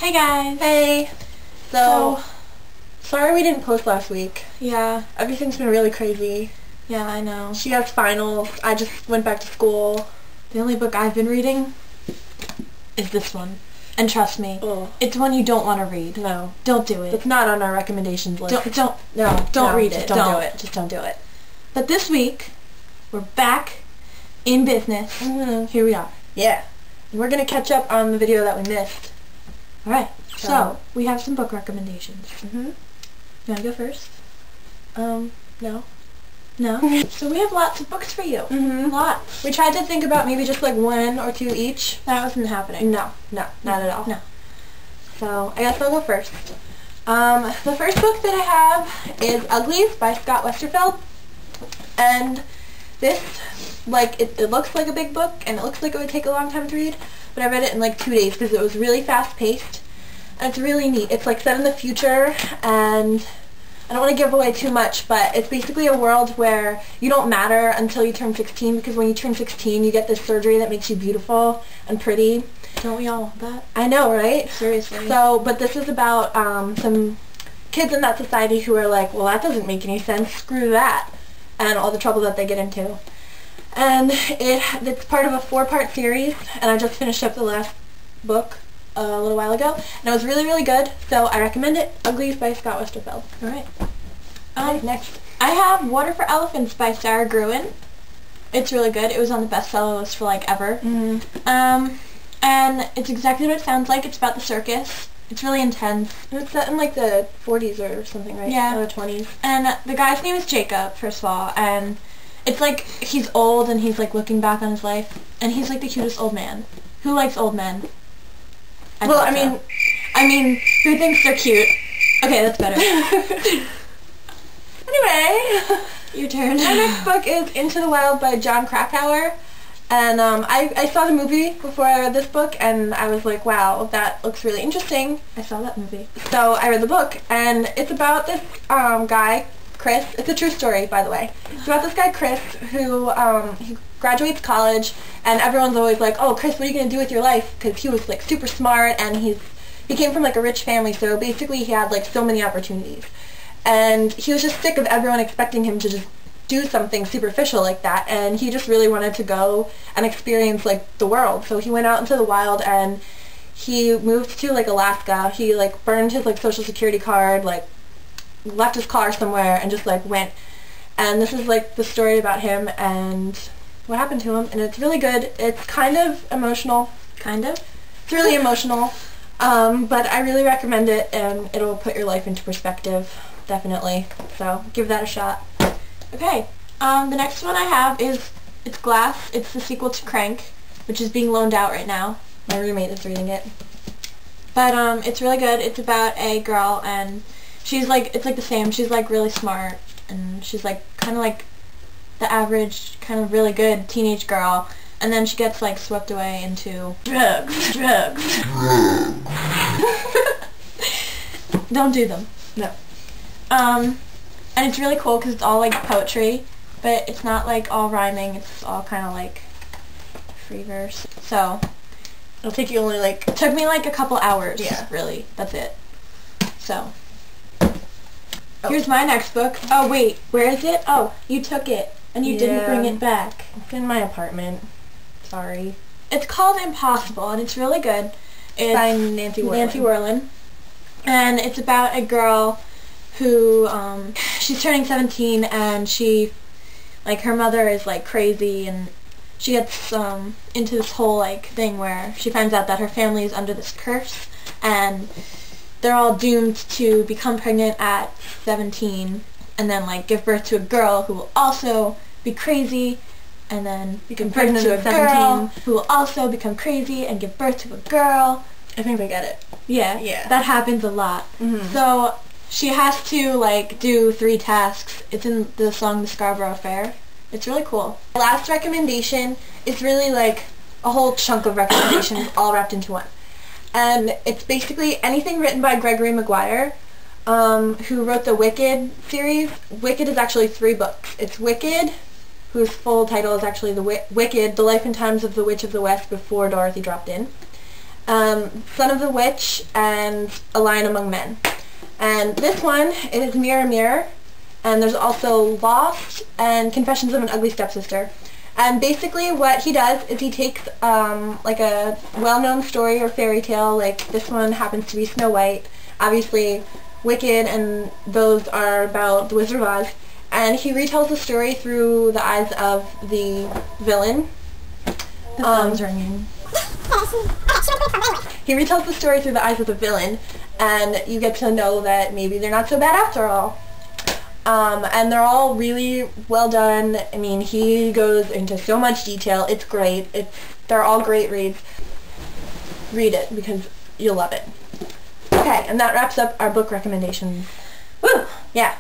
Hey guys! Hey! So, sorry we didn't post last week. Yeah. Everything's been really crazy. Yeah, I know. She has finals. I just went back to school. The only book I've been reading is this one. And trust me, Oh. it's one you don't want to read. No. Don't do it. It's not on our recommendations list. Don't read it. Don't do it. Just don't do it. But this week, we're back in business. Mm-hmm. Here we are. Yeah. And we're going to catch up on the video that we missed. Alright, so we have some book recommendations. Mm-hmm. You want to go first? No. No? So we have lots of books for you. Mm-hmm. Lots. We tried to think about maybe just like one or two each. That wasn't happening. No, not at all. No. So, I guess I'll go first. The first book that I have is Uglies by Scott Westerfeld. And this, like, it looks like a big book, and it looks like it would take a long time to read, but I read it in like 2 days because it was really fast-paced. And it's really neat. It's like set in the future, and I don't want to give away too much, but it's basically a world where you don't matter until you turn 16, because when you turn 16 you get this surgery that makes you beautiful and pretty. Don't we all want that? I know, right? Seriously. So, but this is about some kids in that society who are like, well, that doesn't make any sense, screw that, and all the trouble that they get into. And it's part of a 4-part series, and I just finished up the last book a little while ago, and it was really, really good, so I recommend it. Uglies by Scott Westerfeld. Alright. Next. I have Water for Elephants by Sarah Gruen. It's really good. It was on the bestseller list for like ever. Mm-hmm. And it's exactly what it sounds like. It's about the circus. It's really intense. And it's set in like the 40s or something, right? Yeah. Or the 20s. And the guy's name is Jacob, first of all, and it's like he's old and he's like looking back on his life, and he's like the cutest old man. Who likes old men? I mean, who thinks they're cute? Okay, that's better. Anyway, Your turn. my next book is Into the Wild by Jon Krakauer. And I saw the movie before I read this book, and I was like, wow, that looks really interesting. I saw that movie. So I read the book, and it's about this guy, Chris. It's a true story, by the way. It's about this guy, Chris, who he graduates college, and everyone's always like, oh, Chris, what are you going to do with your life? Because he was like super smart, and he came from like a rich family, so basically he had like so many opportunities. And he was just sick of everyone expecting him to just do something superficial like that, and he just really wanted to go and experience like the world. So he went out into the wild, and he moved to like Alaska. He like burned his like social security card, like left his car somewhere, and just like went. And this is like the story about him and what happened to him, and it's really good. It's kind of emotional. Kind of? It's really emotional, but I really recommend it, and it'll put your life into perspective, definitely. So give that a shot. Okay, the next one I have is, it's Glass. It's the sequel to Crank, which is being loaned out right now. My roommate is reading it. But, it's really good. It's about a girl, and she's like, it's like the same. She's like really smart, and she's like kind of like the average, kind of really good teenage girl, and then she gets like swept away into drugs. Don't do them. No. And it's really cool because it's all like poetry, but it's not like all rhyming. It's all kind of like free verse. So It'll take you only like... it took me like a couple hours. Yeah. Really. That's it. So here's my next book. Oh wait, where is it? Oh, you took it and you didn't bring it back. It's in my apartment. Sorry. It's called Impossible, and it's really good. It's by Nancy Werlin. And it's about a girl who, she's turning 17, and she, like, her mother is, like, crazy, and she gets, into this whole, like, thing where she finds out that her family is under this curse, and they're all doomed to become pregnant at 17, and then, like, give birth to a girl who will also be crazy, and then become pregnant to a girl who will also become crazy and give birth to a girl. I think they get it. Yeah. That happens a lot. Mm-hmm. So she has to like do 3 tasks. It's in the song The Scarborough Fair. It's really cool. Last recommendation is really like a whole chunk of recommendations all wrapped into one. And it's basically anything written by Gregory Maguire, who wrote the Wicked series. Wicked is actually 3 books. It's Wicked, whose full title is actually Wicked, The Life and Times of the Witch of the West Before Dorothy Dropped In. Son of the Witch, and A Lion Among Men. And this one is Mirror Mirror, and there's also Lost and Confessions of an Ugly Stepsister. And basically what he does is he takes like a well-known story or fairy tale, like this one happens to be Snow White, obviously Wicked, and those are about the Wizard of Oz, and he retells the story through the eyes of the villain. The phone's ringing. He retells the story through the eyes of the villain, and you get to know that maybe they're not so bad after all. And they're all really well done. I mean, he goes into so much detail. It's great. They're all great reads. Read it because you'll love it. Okay, and that wraps up our book recommendations. Woo! Yeah.